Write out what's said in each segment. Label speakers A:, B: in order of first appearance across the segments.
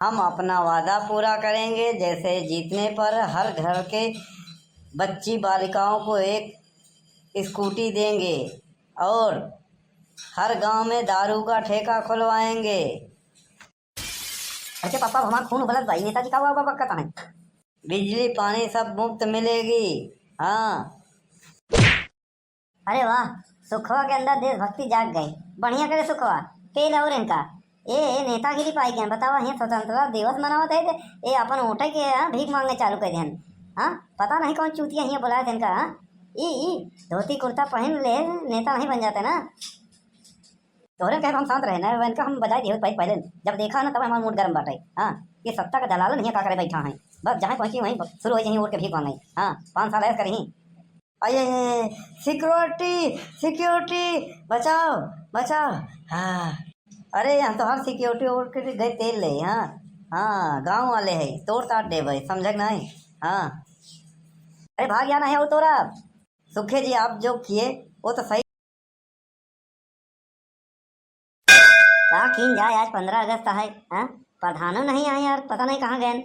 A: हम अपना वादा पूरा करेंगे। जैसे जीतने पर हर घर के बच्ची बालिकाओं को एक स्कूटी देंगे और हर गांव में दारू का ठेका खुलवाएंगे।
B: अच्छा पापा हमारा खून उबलत भाई नेताजी का हुआ पापा कहता है।
A: बिजली पानी सब मुफ्त मिलेगी। हाँ।
B: अरे वाह, सुखवा के अंदर देशभक्ति जाग गई। बढ़िया करे सुखवा। पेल और इनका ए नेतागिरी पाई गए। बतावा यहाँ स्वतंत्रता दिवस मनावत है ये अपन उठे के भीख मांगने चालू कर दिहन। हाँ पता नहीं कौन चूतिया यहाँ बुलाए थे इनका। हाँ ई धोती कुर्ता पहन ले नेता नहीं बन जाते ना। तोहरे कहे हम शांत रहे ना इनका हम बजाय दिए पहले जब देखा ना तब हमारा मूड गर्म बाटे। हाँ ये सत्ता का दलाल नहीं का करे बैठा है। बस जहाँ पहुंची वहीं शुरू हो यहीं उड़ के भीख मांगे। हाँ 5 साल ऐसा करी।
A: आइए सिक्योरिटी सिक्योरिटी बचाओ बचाओ। हाँ अरे यहाँ तो हर सिक्योरिटी उड़ के गए तेल ले। हाँ हाँ गांव वाले है तोड़ ताड़ दे भाई समझ नहीं। हाँ
B: अरे भाग जाना है और तोरा।
A: सुखे जी आप जो किए वो तो सही।
B: कहा खींच जाए आज 15 अगस्त है। हाँ प्रधानों नहीं आए यार पता नहीं कहाँ गए।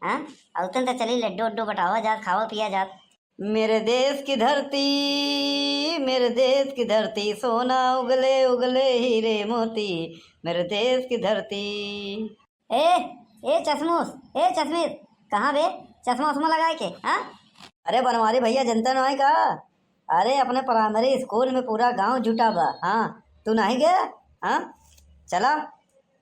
B: हाँ उतन तो चली लड्डू उड्डू बटावा जात खावा पिया जात।
A: मेरे देश की धरती मेरे देश की धरती सोना उगले उगले हीरे मोती मेरे देश की धरती।
B: ए चश्मूस ए चश्मीस कहाँ बे चश्मा उश्मा लगाए के। हाँ
A: अरे बनवारी भैया जनता नहीं का। अरे अपने प्राइमरी स्कूल में पूरा गांव जुटा बा। हाँ तू नहीं गया। हाँ चला।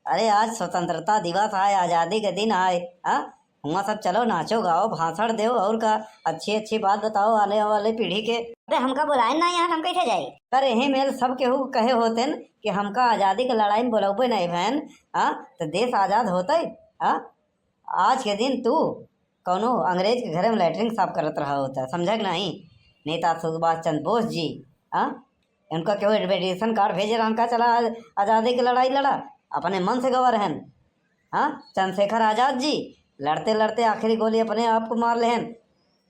A: अरे आज स्वतंत्रता दिवस आए आज़ादी के दिन आए। हाँ हुआ सब चलो नाचो गाओ भाषण दो और का अच्छी अच्छी बात बताओ आने वाले पीढ़ी के।
B: अरे हमका बुलाए ना यार हम कैसे जाए।
A: कर यही मेल सब केहू कहे होते न कि हमका आज़ादी के लड़ाई में बोलबे नहीं बहन। हाँ तो देश आज़ाद होते। हाँ आज के दिन तू कौनो अंग्रेज के घर में लैटरिन साफ करत रहा होता समझ नहीं। नेता सुभाष चंद्र बोस जी। हाँ उनका क्यों एडवर्टाइजेशन कार्ड भेजे रहा चला आज़ादी की लड़ाई लड़ा अपने मन से गवा रहन। हाँ चंद्रशेखर आज़ाद जी लड़ते लड़ते आखिरी गोली अपने आप को मार लेहन।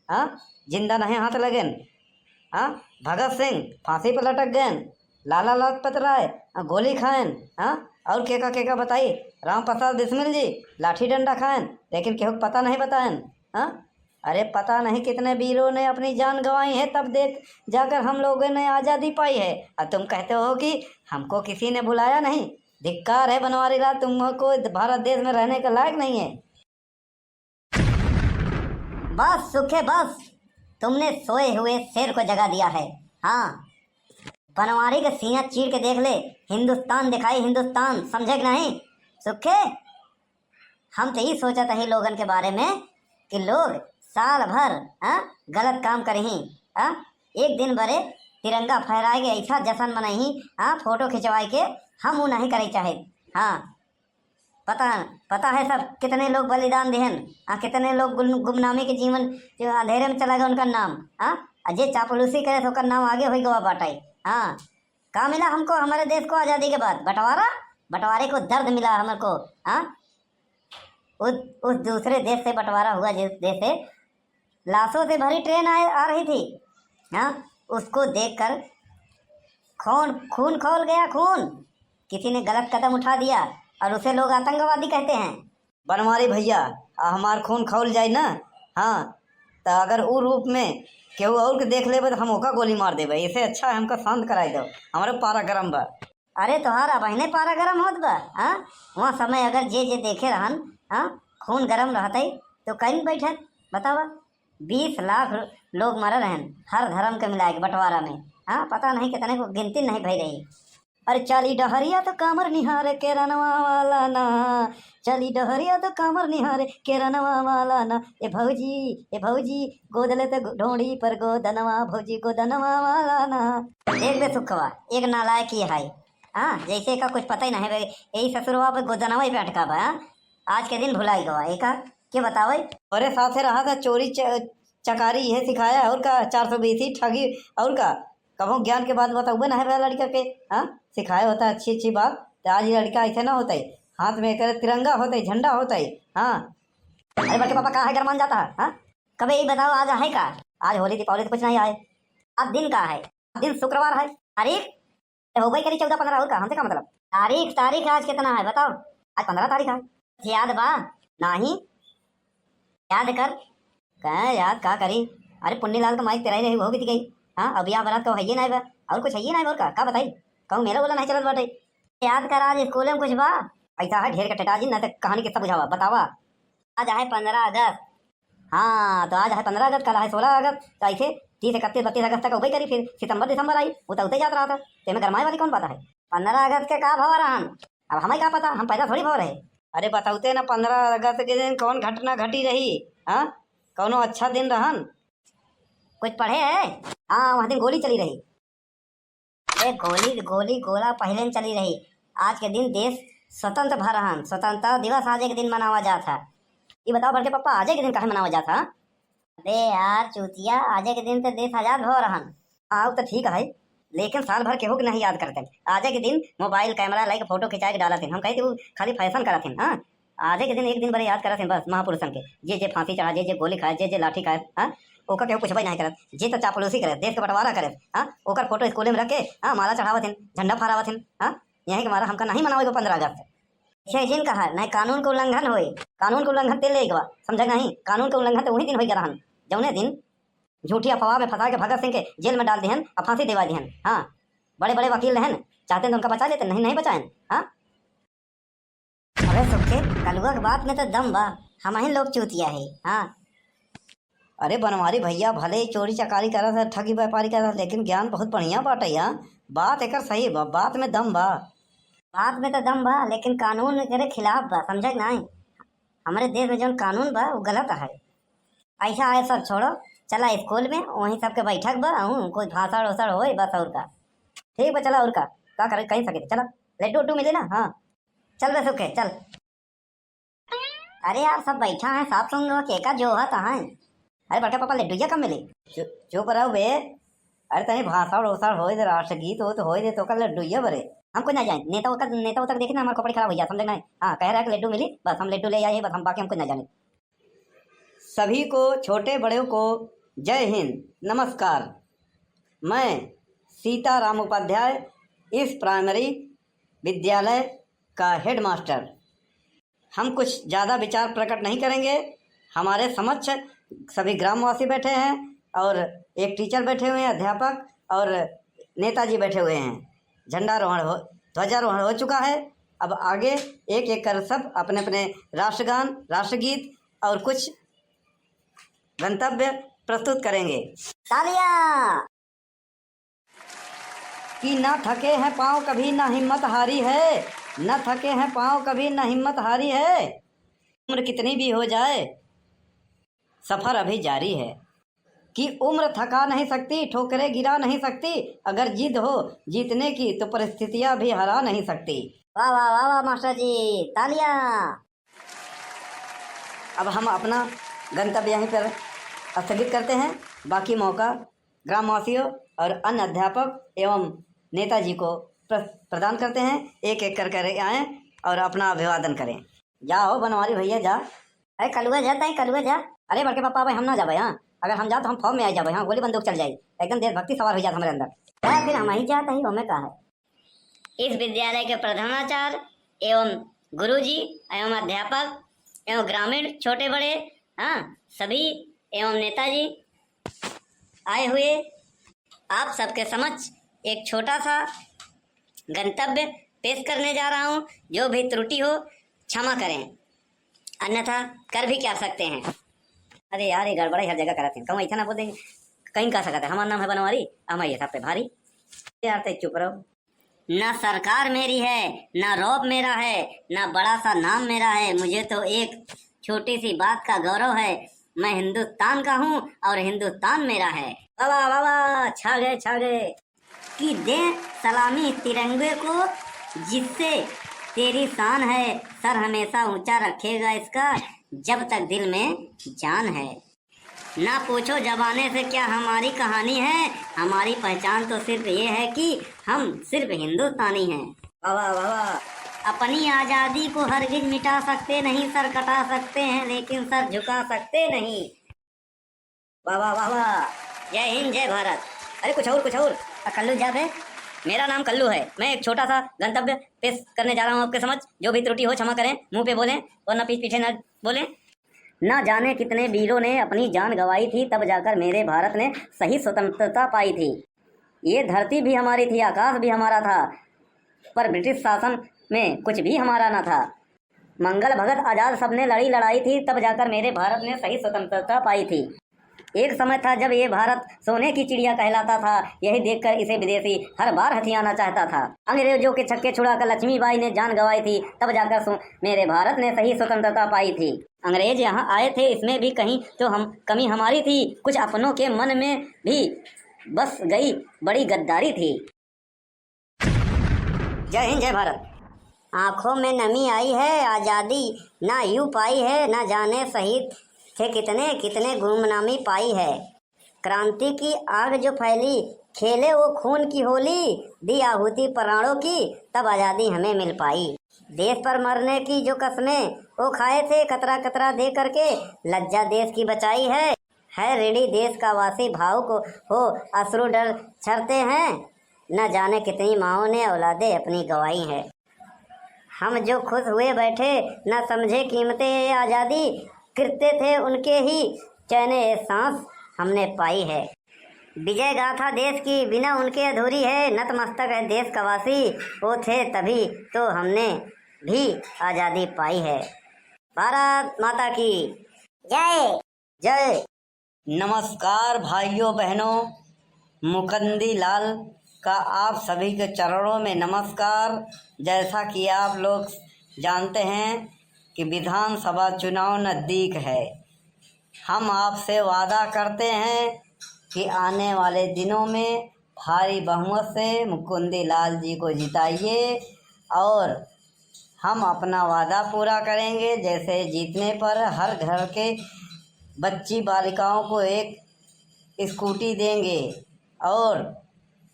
A: हाँ जिंदा नहीं हाथ लगेन। हाँ भगत सिंह फांसी पर लटक गए। लाला लाजपत राय गोली खाएन। हाँ और केका बताई राम प्रसाद बिस्मिल जी लाठी डंडा खाएन लेकिन केहू पता नहीं बताएन। हाँ अरे पता नहीं कितने वीरों ने अपनी जान गंवाई है तब देख जाकर हम लोगों ने आज़ादी पाई है। और तुम कहते हो कि हमको किसी ने बुलाया नहीं। धिक्कार है बनवारी लाल तुमको भारत देश में रहने के लायक नहीं है।
B: बस सुखे बस तुमने सोए हुए शेर को जगा दिया है। हाँ बनवारी का सीना चीर के देख ले हिंदुस्तान दिखाई हिंदुस्तान समझे कि नहीं। सुखे हम तो यही सोचा था ही लोगन के बारे में कि लोग साल भर हाँ गलत काम करें। हाँ एक दिन भरे तिरंगा फहराए के ऐसा जश्न मनाई। हाँ फोटो खिंचवाए के हम वो नहीं करे चाहे। हाँ पता है सब कितने लोग बलिदान दिहन। हाँ कितने लोग गुमनामी के जीवन जो अंधेरे में चला गया उनका नाम। हाँ अजय चापलूसी करे तो उनका नाम आगे हो गवा बाटाई। हाँ कहाँ मिला हमको हमारे देश को आज़ादी के बाद बंटवारे को दर्द मिला हमारे को। हाँ उस दूसरे देश से बंटवारा हुआ जिस देश से लाशों से भरी ट्रेन आ रही थी। हाँ उसको देखकर खून खौल गया खून। किसी ने गलत कदम उठा दिया और उसे लोग आतंकवादी कहते हैं।
A: बनवारी भैया हमार खून खौल जाए ना। हाँ तो अगर वो रूप में केहू और के देख लेबे तो हम ओका गोली मार देबे। इससे अच्छा है हमका शांत कराई दो हमारे पारा गरम बा।
B: अरे तोहारा बहने पारा गरम होत बा। हाँ वहाँ समय अगर जे देखे रहन हाँ खून गरम रहते तो कहीं बैठे बतावा 20 लाख लोग मर रहन हर धर्म के मिला के बंटवारा में। हाँ पता नहीं कितने को गिनती नहीं भई रही। अरे चली डहरिया तो कामर निहारे के रनवा वाला ना। चली डहरिया तो कामर निहारे के रनवा वाला ना। ए भौजी गोद ले तो ढोड़ी पर गोदनवा भौजी गोदनवा वाला ना। एक बे सुखवा एक नालायक ही है। हाँ जैसे का कुछ पता ही नहीं है यही ससुरवा पे गोदनवा ही पे अटका बा। आज के दिन भुलाई गवा एक क्या बतावे।
A: अरे साथे रहा था चोरी चकारी यह सिखाया और का 420 ठगी और का कहो ज्ञान के बात बताओ ना है लड़का के। हाँ सिखाया होता है अच्छी अच्छी बात। तो आज ये लड़का ऐसे ना होता है हाथ में एक तिरंगा होता है झंडा होता है। हाँ
B: अरे बच्चे पापा कहाँ है गरमान जाता है। हाँ कभी यही बताओ आज है का। आज होली दीपावली तो कुछ नहीं आए। आज दिन का है दिन शुक्रवार है। तारीख हो गई करीब 14-15 और का हमसे क्या मतलब। तारीख आज कितना है बताओ। आज 15 तारीख है। याद बा? नाही याद कर।
A: कहाँ याद का करी? अरे पुन्नीलाल का माइक तेरा ही रही हो गई गई। हाँ अब यहाँ बरात का है नहीं बा और कुछ है नहीं और का बताई कहूँ मेरा बोला नहीं चलत बाटे।
B: याद कर आज स्कूल में कुछ बा?
A: ऐसा है ढेर का टेटाजी ना तो कहानी कितना बुझावा बतावा।
B: आज है 15 अगस्त।
A: हाँ तो आज है 15 अगस्त, कल है 16 अगस्त, तो ऐसे 30 31 32 अगस्त तक वही करी, फिर सितंबर दिसंबर आई वो तो उतने जात रहा था। तेमें गरमाई वाली कौन बात है?
B: 15 अगस्त के का भव रहन?
A: अब हमें क्या पता, हम पैदा थोड़ी भव रहे। अरे बताते ना 15 अगस्त के दिन कौन घटना घटी रही। हाँ कौनो अच्छा दिन रहन?
B: कुछ पढ़े है?
A: हाँ वहाँ दिन गोली चली रही।
B: ए गोली गोली गोला पहले न चली रही। आज के दिन देश स्वतंत्र भा रहन। स्वतंत्रता दिवस आज के दिन मनावा जाता।
A: ये बताओ बड़के पापा आज के दिन काहे मनावा जाता?
B: अरे यार चूतिया, आज के दिन तो देश आजाद हो रहन।
A: हाँ तो ठीक है, लेकिन साल भर केहू के नहीं याद करते। आज के दिन मोबाइल कैमरा लाइक फोटो खिंचा के डालत हम कहे वो खाली फैशन करत हैं। हाँ आज के दिन एक दिन बड़े याद करत हैं बस महापुरुषन के, जे फांसी चढ़ा, जे गोली खाए, जे लाठी खाए। हाँ ओकर केहू कुछ भी नहीं करत, जे तो चापलूसी करे, देश के बंटवारा करे। हाँ ओकर फोटो स्कूल में रख के हाँ माला चढ़ावत हैं, झंडा फहरावत हैं। हाँ यही के मारा हमका नहीं मनावे 15 अगस्त।
B: जिन कहा नहीं कानून के उल्लंघन होई।
A: कानून के उल्लंघन तेल लेगा समझा नहीं? कानून के उल्लंघन तो वही दिन हो गया रहन जौने दिन झूठी अफवाह में फंसा के भगत सिंह के जेल में डाल दिहन और फांसी दिवा दिहन। हाँ बड़े बड़े वकील रहन, चाहते तो उनका बचा लेते, नहीं बचाएं। हाँ
B: अरे सुखे कलुआ के बात में तो दम बा, हम ही लोग चूतिया है। हाँ
A: अरे बनवारी भैया भले ही चोरी चकारी करा था, ठगी व्यापारी करा था, लेकिन ज्ञान बहुत बढ़िया बाटे। यहाँ बात एक सही बा, बात में दम बा।
B: बात में तो दम बा लेकिन कानून के खिलाफ बा, समझे नहीं? हमारे देश में जो कानून बा वो गलत है। ऐसा है सब छोड़ो, चला स्कूल में वहीं सबके बैठक बा हूँ, कोई भाषण वसड़ हो बस और का।
A: ठीक बा चला और का करे कहीं सके चला, लड्डू उड्डू मिले ना। हाँ
B: चल बे सुखे चल। अरे यार सब बैठा है, साफ सुन लो केका जो है तहाँ।
A: अरे बड़का पापा लड्डू कब मिली? चुप रहो बे। अरे तनी भाषण वसड़ हो, राष्ट्रगीत हो तो हो दे तो कल लड्डू बरे हमको ना जाए। नेता तक देखे ना हमारा कपड़े खराब हो जाए, समझे नहीं? हाँ कह रहा है कि लड्डू मिली, बस हम लड्डू ले आए बस, हम बाकी हमको ना जाने। सभी को छोटे बड़े को जय हिंद नमस्कार। मैं सीताराम उपाध्याय इस प्राइमरी विद्यालय का हेडमास्टर। हम कुछ ज़्यादा विचार प्रकट नहीं करेंगे। हमारे समक्ष सभी ग्रामवासी बैठे हैं और एक टीचर बैठे हुए हैं, अध्यापक और नेताजी बैठे हुए हैं। ध्वजारोहण हो चुका है। अब आगे एक एक कर सब अपने अपने राष्ट्रगान, राष्ट्रगीत और कुछ गंतव्य प्रस्तुत करेंगे।
B: तालियां!
A: कि न थके हैं पाँव कभी न हिम्मत हारी है, न थके हैं पाँव कभी न हिम्मत हारी है। उम्र कितनी भी हो जाए सफ़र अभी जारी है। कि उम्र थका नहीं सकती, ठोकरें गिरा नहीं सकती, अगर जिद हो जीतने की तो परिस्थितियां भी हरा नहीं सकती।
B: वाह वाह वाह वाह मास्टर जी, तालियां!
A: अब हम अपना गंतव्य यहीं पर स्थगित करते हैं। बाकी मौका ग्रामवासियों और अन्य अध्यापक एवं नेताजी को प्रदान करते हैं। एक एक कर आएँ और अपना अभिवादन करें। जाओ बनवारी भैया जा।
B: अरे कलुआ जा, ताई कलुआ जा।
A: अरे बड़के पापा भाई हम ना जाबे। हाँ अगर हम जाओ तो हम फॉर्म में आ जाबे। हाँ गोली बंदूक चल जाए, एकदम देशभक्ति सवार हो जाए हमारे अंदर।
B: फिर हम ही जाते ही हमें कहा है। इस विद्यालय के प्रधानाचार्य एवं गुरुजी एवं अध्यापक एवं ग्रामीण छोटे बड़े हाँ सभी एवं नेताजी आए हुए आप सबके समक्ष एक छोटा सा गंतव्य पेश करने जा रहा हूँ। जो भी त्रुटि हो क्षमा करें, अन्यथा कर भी क्या सकते हैं।
A: अरे यार ये गड़बड़ा हर जगह कराते हैं, कहूँ ऐसा ना बोल देंगे कहीं कह सकते हैं। हमारा नाम है बनवारी, हम ये सब पे भारी। यार तो चुप रहो।
B: न सरकार मेरी है, न रौब मेरा है, न बड़ा सा नाम मेरा है। मुझे तो एक छोटी सी बात का गौरव है, मैं हिंदुस्तान का हूँ और हिंदुस्तान मेरा है।
A: वाह वाह वाह, छा गए।
B: कि दे सलामी तिरंगे को जिससे तेरी शान है, सर हमेशा ऊंचा रखेगा इसका जब तक दिल में जान है। ना पूछो जमाने से क्या हमारी कहानी है, हमारी पहचान तो सिर्फ ये है कि हम सिर्फ हिंदुस्तानी हैं।
A: वाह वाह वाह।
B: अपनी आज़ादी को हरगिज मिटा सकते नहीं, सर कटा सकते हैं लेकिन सर झुका सकते नहीं।
A: वाह वाह वाह वाह।
B: जय हिंद जय भारत।
A: अरे कुछ और
B: कल्लू जा बे।
A: मेरा नाम कल्लू है। मैं एक छोटा सा गंतव्य पेश करने जा रहा हूँ आपके समझ। जो भी त्रुटि हो क्षमा करें, मुंह पे बोलें और न पीठ पीछे न बोलें। ना जाने कितने वीरों ने अपनी जान गंवाई थी, तब जाकर मेरे भारत ने सही स्वतंत्रता पाई थी। ये धरती भी हमारी थी, आकाश भी हमारा था, पर ब्रिटिश शासन में कुछ भी हमारा न था। मंगल भगत आजाद सबने लड़ी लड़ाई थी, तब जाकर मेरे भारत ने सही स्वतंत्रता पाई थी। एक समय था जब ये भारत सोने की चिड़िया कहलाता था। यही देखकर इसे विदेशी हर बार हथियाना चाहता था। अंग्रेजों के छक्के छुड़ाकर लक्ष्मीबाई ने जान गंवाई थी, तब जाकर मेरे भारत ने सही स्वतंत्रता पाई थी। अंग्रेज यहाँ आए थे, इसमें भी कहीं तो हम कमी हमारी थी। कुछ अपनों के मन में भी बस गई बड़ी गद्दारी थी। जय हिंद, जय भारत।
B: आंखों में नमी आई है, आज़ादी ना यूं पाई है, ना जाने शहीद थे कितने कितने गुमनामी पाई है। क्रांति की आग जो फैली, खेले वो खून की होली, दी आहुति प्राणों की, तब आज़ादी हमें मिल पाई। देश पर मरने की जो कसमें वो खाए थे, कतरा कतरा दे करके लज्जा देश की बचाई है ऋणी देश का वासी, भाव को हो अश्रु डर छरते हैं, न जाने कितनी माँओं ने औलादे अपनी गवाई है। हम जो खुश हुए बैठे, न समझे कीमतें आज़ादी, कृत्य थे उनके ही चैने सांस हमने पाई है। विजय गाथा देश की बिना उनके अधूरी है, नतमस्तक है देश का वासी, वो थे तभी तो हमने भी आज़ादी पाई है। भारत माता की जय जय।
A: नमस्कार भाइयों बहनों, मुकंदी लाल का आप सभी के चरणों में नमस्कार। जैसा कि आप लोग जानते हैं कि विधानसभा चुनाव नज़दीक है। हम आपसे वादा करते हैं कि आने वाले दिनों में भारी बहुमत से मुकुंदी लाल जी को जिताइए और हम अपना वादा पूरा करेंगे। जैसे जीतने पर हर घर के बच्ची बालिकाओं को एक स्कूटी देंगे और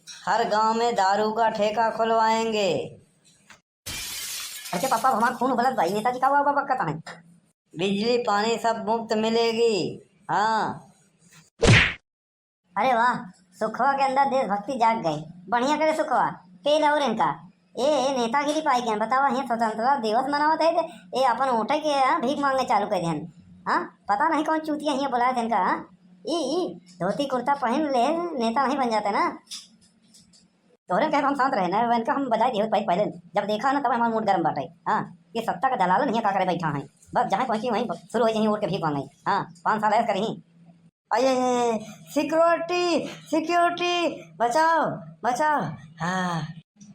A: हर गांव में दारू का ठेका खुलवाएंगे।
B: अच्छा पापा, हमारा खून उबलत भाई, नेताजी का हुआ कहता है।
A: बिजली पानी सब मुफ्त मिलेगी। हाँ,
B: अरे वाह, सुखवा के अंदर देशभक्ति जाग गई। बढ़िया करे सुखवा, पेल और इनका ये नेतागिरी पाई गए। बतावा, यहाँ स्वतंत्रता दिवस मनावत है ये अपन उठे के भीख मांगने चालू कर देन। हाँ, पता नहीं कौन चूतिया यहाँ बुलाए थे इनका। ई धोती कुर्ता पहन ले नेता नहीं बन जाते ना। तोहरे कहे हम शांत रहे ना, इनका हम बजाय दिए पहले जब देखा ना, तब हमारा मूड गर्म बाटे। हाँ, ये सत्ता का दलाल नहीं का करे बैठा है, बस जहाँ पहुँची वहीं शुरू हो यहीं उठ के भीख मांगे। हाँ, 5 साल ऐसा करी। अये सिक्योरिटी सिक्योरिटी, बचाओ बचाओ। हाँ,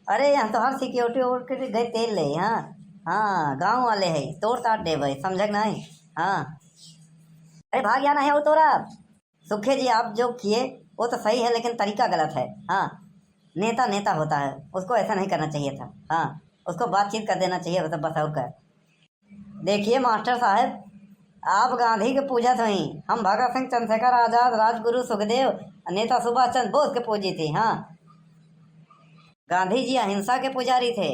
B: अरे यहाँ तो हर सिक्योरिटी उठ के गए तेल ले। हाँ, गाँव वाले है, तोड़ ताड़ दे भाई, समझ नहीं। हाँ, अरे भाग जाना है वो तोरा। सुखे जी, आप जो किए वो तो सही है, लेकिन तरीका गलत है। हाँ, नेता नेता होता है, उसको ऐसा नहीं करना चाहिए था। हाँ, उसको बातचीत कर देना चाहिए, मतलब बस और कर। देखिए मास्टर साहब, आप गांधी के पूजत हुई, हम भगत सिंह, चंद्रशेखर आजाद, राजगुरु सुखदेव, नेता सुभाष चंद्र बोस के पूजी थे। हाँ, गांधी जी अहिंसा के पुजारी थे,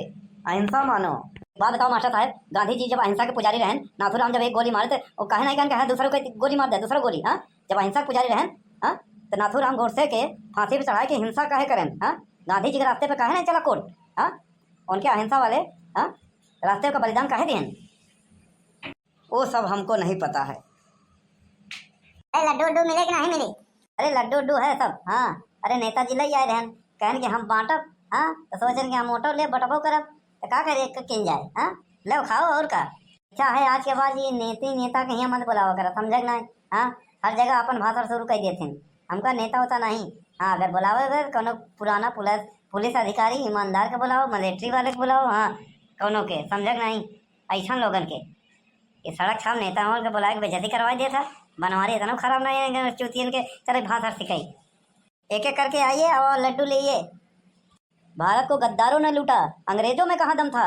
B: अहिंसा मानो। बात बताओ मास्टर साहब, गांधी जी जब अहिंसा के पुजारी रहन, नाथूराम जब एक गोली मारे थे, वो कहे नहीं कहे दूसरों को गोली मार दे, दूसरा गोली। हाँ, जब अहिंसा के पुजारी रहन, हाँ, तो नाथूराम गोडसे के फांसी पे चढ़ाए के हिंसा कहे करें। हाँ, गांधी जी के रास्ते पे कहे नहीं चला कोर्ट। हाँ, उनके अहिंसा वाले हाँ रास्ते का बलिदान कहे दिए, वो सब हमको नहीं पता है। लड्डू उड्डू मिले कि नहीं मिले? अरे लड्डू उड्डू है सब। हाँ, अरे नेताजी ले आए रहन, कहन कि हम बांटब। हाँ, तो सोचन कि हम मोटो ले बटबो करब, तो का करे किन जाए। हाँ, ले खाओ और का। अच्छा है, आज के बाद ये नेता के यहाँ मत बुलावा कर, समझ नहीं। हाँ, हर जगह अपन भाषण शुरू कर देते हैं, हमका नेता होता नहीं। हाँ, अगर बुलावे अगर कोनो पुराना पुलिस अधिकारी ईमानदार के बुलाओ, मिलिट्री वाले के बुलाओ। हाँ, कोनो के समझ नहीं, ऐसा लोगन के ये सड़क छाप नेताओं के बुला के बेइज्जती करवा दिया था। बनवारी इतना खराब नहीं है, चूतियन के तरह भाषा सिखाई। एक एक करके आइए और लड्डू लीजिए। भारत को गद्दारों ने लूटा, अंग्रेजों में कहाँ दम था।